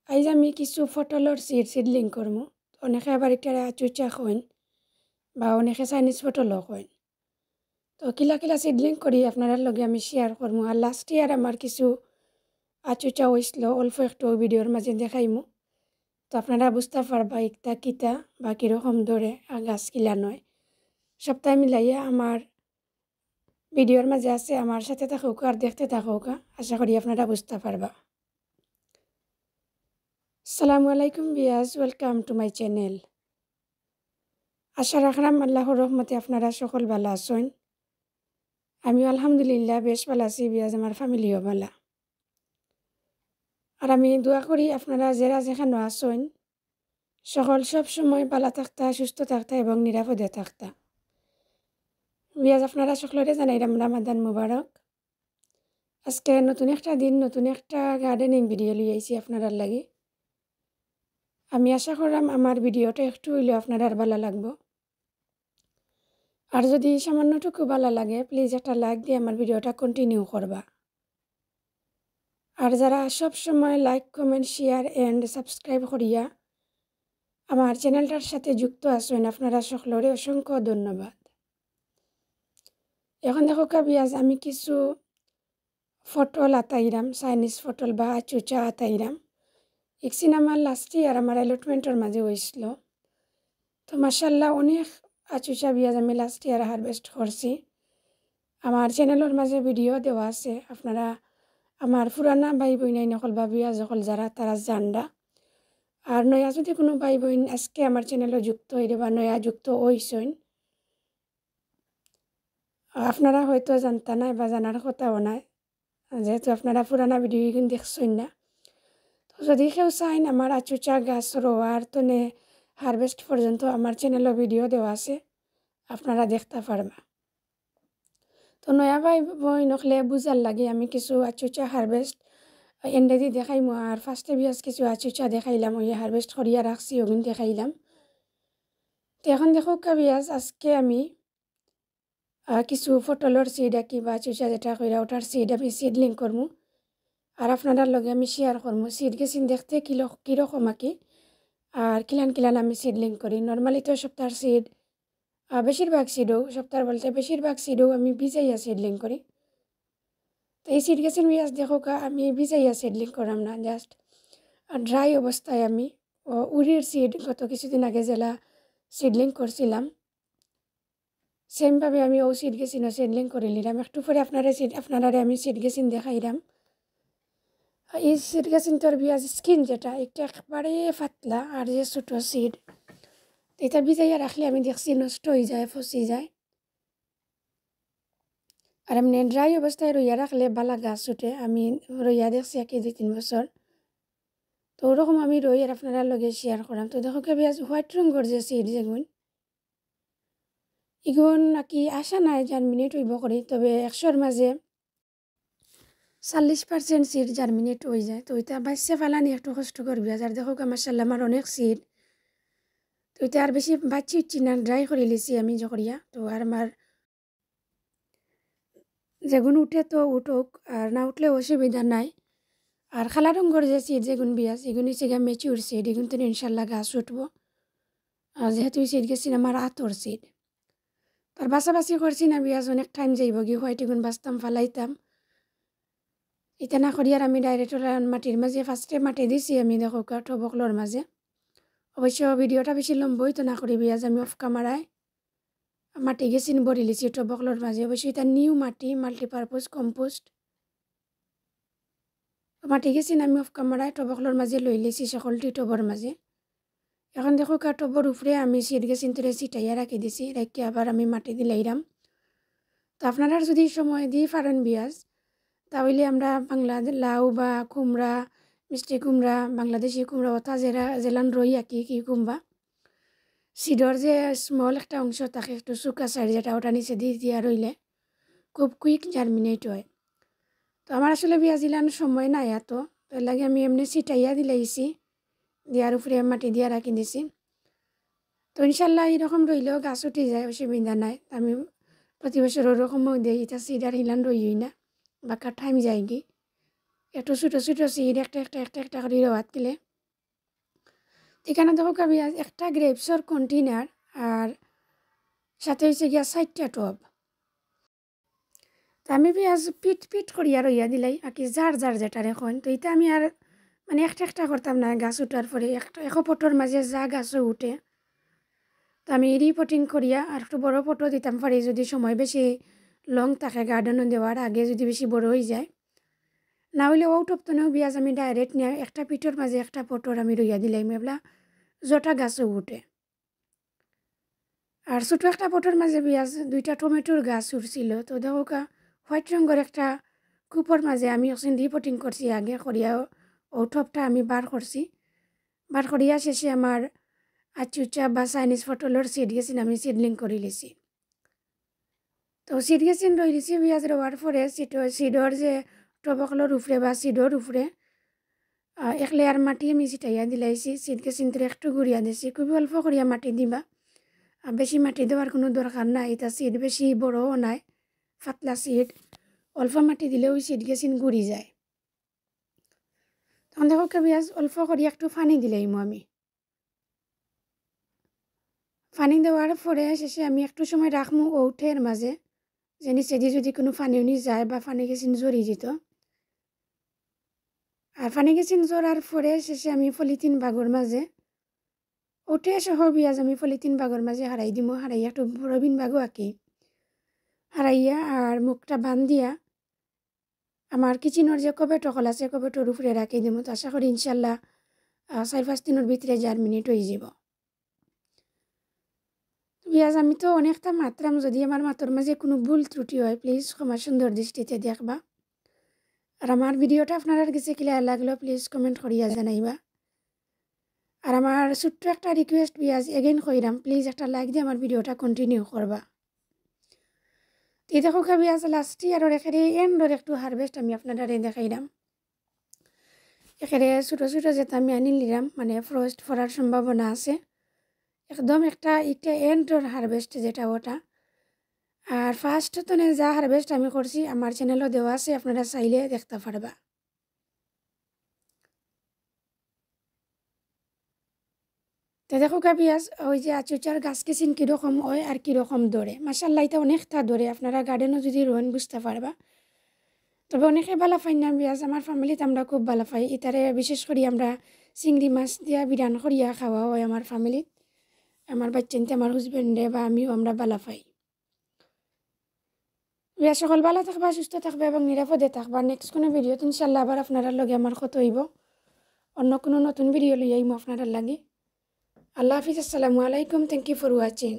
আইজ আমি কিছু ফটলর সিডলিং করমু। অনেকে আবার একটা আচুচা কইন বা অনেকে চাইনিজ ফটলও কইন। তো কিলা কিলা সিডলিং করি আপনার লগে আমি শেয়ার করমু। আর লাস্ট ইয়ার আমার কিছু আচুচা হয়েছিল, অল্প একটু ভিডিওর মাঝে দেখাইমু। তো আপনারা বুঝতে পারবা ইকটা কিতা বা কীরকম ধরে গাছ কিলা নয়। সপ্তাহে মিলাইয়া আমার ভিডিওর মাঝে আছে, আমার সাথে থাকুক আর দেখতে থাকুক। আশা করি আপনারা বুঝতে পারবা। আসসালামু আলাইকুম বিয়াজ, ওয়েলকাম টু মাই চ্যানেল। আশা রাখলাম আল্লাহর রহমতে আপনারা সকল ভালো আছেন। আমিও আলহামদুলিল্লাহ বেশ ভালো আছি, বিয়াজ আমার ফ্যামিলিও ভালো। আর আমি দোয়া করি আপনারা যারা যেখানে আছেন সকল সব সময় ভালো থাকতা, সুস্থ থাকতা এবং নিরাপদে থাকতা। বিয়াজ আপনারা সকলরে জানাইলাম রামাদান মুবারক। আজকে নতুন একটা দিন, নতুন একটা গার্ডেনিং ভিডিও লিয়ে আইছি আপনারা লাগি। আমি আশা করলাম আমার ভিডিওটা একটু হইলেও আপনারা ভালো লাগবো। আর যদি সামান্যটুকু ভালো লাগে প্লিজ একটা লাইক দিয়ে আমার ভিডিওটা কন্টিনিউ করবা। আর যারা সব সময় like, comment, share and subscribe করিয়া আমার চ্যানেলটার সাথে যুক্ত আছেন আপনারা সকলরে অসংখ্য ধন্যবাদ। এখন দেখো বিয়াজ আমি কিছু ফটল আতাইরাম, চাইনিজ ফটল বা আচুচা আতাইরাম। ইকসিন আমার লাস্ট ইয়ার আমার অ্যালটমেন্টের মাঝে হয়েছিল। তো মাশাল্লাহ অনেক আচুচা বিয়াজ আমি লাস্ট ইয়ার হারভেস্ট করছি। আমার চ্যানেলের মাঝে ভিডিও দেওয়া আছে, আপনারা আমার পুরানা ভাই বোনাই নকল বা বিয়াজ সকল যারা তারা জানডা। আর নয়া যদি কোনো ভাই বোন আজকে আমার চ্যানেলে যুক্ত হইলে বা নয়া যুক্ত হইছেন, আপনারা হয়তো জানতা নাই বা জানার কথাও নাই, যেহেতু আপনারা পুরানা ভিডিও কিন্তু দেখছেন না। তো যদি কেউ চাইন আমার আচুচা গাছ রোয়ার তনে হারভেস্ট পর্যন্ত আমার চ্যানেলে ভিডিও দেওয়া আছে, আপনারা দেখতে পারবা। তো নয়া ভাই বোন নকলে বুঝার লাগে আমি কিছু আচুচা হারভেস্ট এন্ডেদি দেখাইমু। আর ফার্স্টে বিয়াজ কিছু আচুচা দেখাইলাম, ওই হারভেস্ট করিয়া রাখছি ওগুন দেখাইলাম। তো এখন দেখো বিয়াজ আজকে আমি কিছু ফটলর সিড আঁকি বা আচুচা যেটা কইরা ওটার সিড আমি সিডলিং করমু। আর আপনার লগে আমি শেয়ার করমু সিড গেছিন দেখতে কীরকম আঁকি আর কিলান কিলান আমি সিডলিং করি। নর্মালি তো সপ্তাহের সিড বেশিরভাগ সিডও, সপ্তাহ বলতে বেশিরভাগ সিডও আমি ভিজাইয়া সিডলিং করি। তো এই সিড গেছেন বিয়াজ দেখো আমি ভিজাইয়া সিডলিং করাম না, জাস্ট ড্রাই অবস্থায় আমি উড়ির সিড গত কিছুদিন আগে জেলা সিডলিং করছিলাম, সেমভাবে আমি ও সিড গেছিন সিডলিং করে নিলাম। একটু পরে আপনারা আমি সিড গেছিন দেখাইলাম। এই সিড গেছিন তোর বিয়াজ স্কিন যেটা একটা একবারে পাতলা আর যে ছোটো সিড, এটা ভিজাইয়া রাখলে আমি দেখছি নষ্ট হয়ে যায়, ফসি যায়। আর এমনি ড্রাই অবস্থায় রইয়া রাখলে বালা গাছ উঠে। আমি রইয়া দেখছি 1-2-3 বছর। তো ওরকম আমি রই আর আপনারা লগে শেয়ার করাম। তো দেখো বিয়াজ হোয়াইট রঙের যে সিড যেগুন এগুন নাকি আশা নাই জার্মিনেট হইব করি, তবে 100-র মাঝে 40% সিড জার্মিনেট হয়ে যায়। তো ওইটা বাচ্চা ফালানি একটু কষ্ট করবি। আর দেখো মাশাআল্লাহ আমার অনেক সিড। তো ওইটা আর বেশি বাচ্চি উঠছি না, ড্রাই করে লিছি আমি জকরিয়া। তো আর আমার যেগুন উঠে তো উঠুক, আর না উঠলে অসুবিধা নাই। আর খালা রঙের যে সিড যেগুন বিয়াজ এগুন হচ্ছে গিয়ে মেচিউর সিড, এগুন তো ইনশাল্লাহ গাছ উঠবো। আর যেহেতু সিড গেছি আমার আতর সিড, তার বাছাবাছি করছি না বিয়াজ অনেক টাইম যাইব গিয়ে হোয়াইট এগুন বাঁচতাম ফালাইতাম। এটা না করি আর আমি ডাইরেক্ট মাটির মাঝে ফার্স্টে মাটি দিছি আমি দেখো টবকলোর মাঝে। অবশ্য ভিডিওটা বেশি লম্বই তো না করি বিয়াজ আমি অফ ক্যামেরায় মাটি গেছিন বড়ি লিছি টবকলোর মাঝে। অবশ্যই এটা নিউ মাটি, মাল্টিপারপোজ কম্পোস্ট মাটি গেছিন আমি অফ ক্যামেরায় টবকলোর মাঝে লই লিছি সকলটি টবর মাঝে। এখন দেখো টবর উপরে আমি সিট গেছিন তোরে সিটাইয়া রাখি দিছি, রাখি আবার আমি মাটি দিলাইরাম। তো আপনারা যদি সময় দিয়ে পারেন বিয়াজ, তাহলে আমরা বাংলা লাউ বা কুমড়া, মিষ্টি কুমড়া, বাংলাদেশি কুমড়া অথা জেলান রই আঁকি কি কুমড়া সিডর যে স্মল একটা অংশ থাকে একটু শুকা সাইড যেটা ওটা নিচে দিয়ে দিয়া রইলে খুব কুইক জার্মিনেট হয়। তো আমার আসলে বিয়াজিলান সময় নাই এত, তো এর লাগে আমি এমনি সিটাইয়া দিলাইছি, দেওয়ার উপরে মাটি দিয়া রাখি দিছি। তো ইনশাল্লাহ এরকম রইলেও গাছ উঠে যায়, অসুবিধা নাই। আমি প্রতি বছর ওরকমও দিই, এটা সিডার হিলান রইই না বা কাঠাইম যায় গি একটু ছোটো ছোটো সিড একটা একটা একটা একটা করে রোয়াত গেলে এখানে দেখো পেঁয়াজ একটা গ্রেপসর কন্টেনার আর সাথে হয়েছে গিয়া 60টা টব। তো আমি পেঁয়াজ পিট করিয়া রইয়া দিলাই আর কি যার যেটার এখন। তো এটা আমি আর মানে একটা করতাম না, গাছ উঠার পরে একো পটর মাঝে যা গাছও উঠে তো আমি রিপোর্টিং করিয়া আর একটু বড় পটও দিতাম পারি যদি সময় বেশি লং থাকে গার্ডেনও দেওয়ার আগে যদি বেশি বড় হয়ে যায়। না হইলে ও টপতনেও পেঁয়াজ আমি ডাইরেক্ট নিয়ে একটা পিঠের মাঝে একটা পটর আমি রইয়া দিলাই মেবলা জটা গাছও উঠে। আর ছোটো একটা পটর মাঝে পেঁয়াজ 2টা টমেটোর গাছ উঠছিল। তো দেখো হোয়াইট রঙের একটা কুপর মাঝে আমি ওখানে রিপোর্টিং করছি আগে করিয়া ও টপটা আমি বার করছি। বার করিয়া শেষে আমার আচুচা বা চাইনিজ পটলের সিড গেছিন আমি সিডলিং করে লিছি। তো সিড গেছিন রই দিছি পেঁয়াজ রোয়ার পরে সিডর যে টবকলোর উপরে বা সিডর উপরে এক লেয়ার মাটি আমি ছিটাইয়া দিলাইছি। সিড গেছিন তো একটু গুড়িয়া দিছি, খুবই অল্প করিয়া মাটি দিবা, বেশি মাটি দেওয়ার কোনো দরকার নাই। এটা সিড বেশি বড়ও নাই, পাতলা সিড, অল্প মাটি দিলেও সিড গেছিন গুড়ি যায়। তখন দেখো পেঁয়াজ অল্প করিয়া একটু পানি দিলাইমো আমি। পানি দেওয়ার পরে শেষে আমি একটু সময় রাখমু ওঠের মাঝে যে নিচে দিয়ে যদি কোনো পানি উনি যায় বা পানি গেছিন জড়ি যেত। আর পানি গেছিন জড়ার পরে শেষে আমি পলিথিন বাগর মাঝে ওঠে সহ পেঁয়াজ আমি পলিথিন বাগর মাঝে হারাই দিমো। হারাইয়া একটু রবিন বাগো আঁকি হারাইয়া আর মুখটা বান্ধিয়া আমার কিচেনের যে কবেটকল আছে কবেটোর উপরে রাখি দিব। তো আশা করি ইনশাল্লাহ 4-5 দিনের ভিতরে 4 মিনিট হয়ে যাব। পেঁয়াজ আমি তো অনেকটা মাত্রাম, যদি আমার মাত্র মাঝে কোনো ভুল ত্রুটি হয় প্লিজ ক্ষমা সুন্দর দৃষ্টিতে দেখবা। আর আমার ভিডিওটা আপনার কাছে ক্লিয়ার লাগলো প্লিজ কমেন্ট করিয়া জানাইবা। আর আমার ছোট্ট একটা রিকোয়েস্ট পেঁয়াজ এগেইন কইরাম, প্লিজ একটা লাইক দিয়ে আমার ভিডিওটা কন্টিনিউ করবা। এই দেখো পেঁয়াজ লাস্টি আর এখানে এন্ডর একটু হারভেস্ট আমি আপনারা দেখাইলাম। এখানে ছোটো যেটা আমি আনি নিলাম, মানে ফ্রস্ট করার সম্ভাবনা আছে একদম একটা এন্ডর হারভেস্ট যেটা ওটা। আর ফার্স্ট তো যা হারভেস্ট আমি করছি আমার চ্যানেলও দেওয়া আছে, আপনারা চাইলে দেখতে পারবা। তো দেখো পেঁয়াজ ওই যে আচুচার গাছ গেছিন কীরকম হয় আর কীরকম দৌড়ে, মাসাল্লাহ এটা অনেকটা দৌড়ে, আপনারা গার্ডেনও যদি রোয়েন বুঝতে পারবা। তবে অনেকে ভালো পাই না পেঁয়াজ, আমার ফ্যামিলিতে আমরা খুব ভালো পাই। এটারে বিশেষ করে আমরা চিংড়ি মাছ দিয়া বিরান করিয়া খাওয়া হয় আমার ফ্যামিলিত, আমার বাচ্চানতে আমার হাজবেন্ডে বা আমিও আমরা ভালো পাই। পেঁয়াজ সকল ভালো থাকবা, সুস্থ থাকবা এবং নিরাপদে থাকবা। নেক্সট কোনো ভিডিওতে ইনশাল্লাহ আবার আপনারা লগে আমার কত হইব, অন্য কোনো নতুন ভিডিও লই আইমো আপনারা লাগে। আল্লাহ হাফিজ, আসসালামু আলাইকুম, থ্যাংক ইউ ফর ওয়াচিং।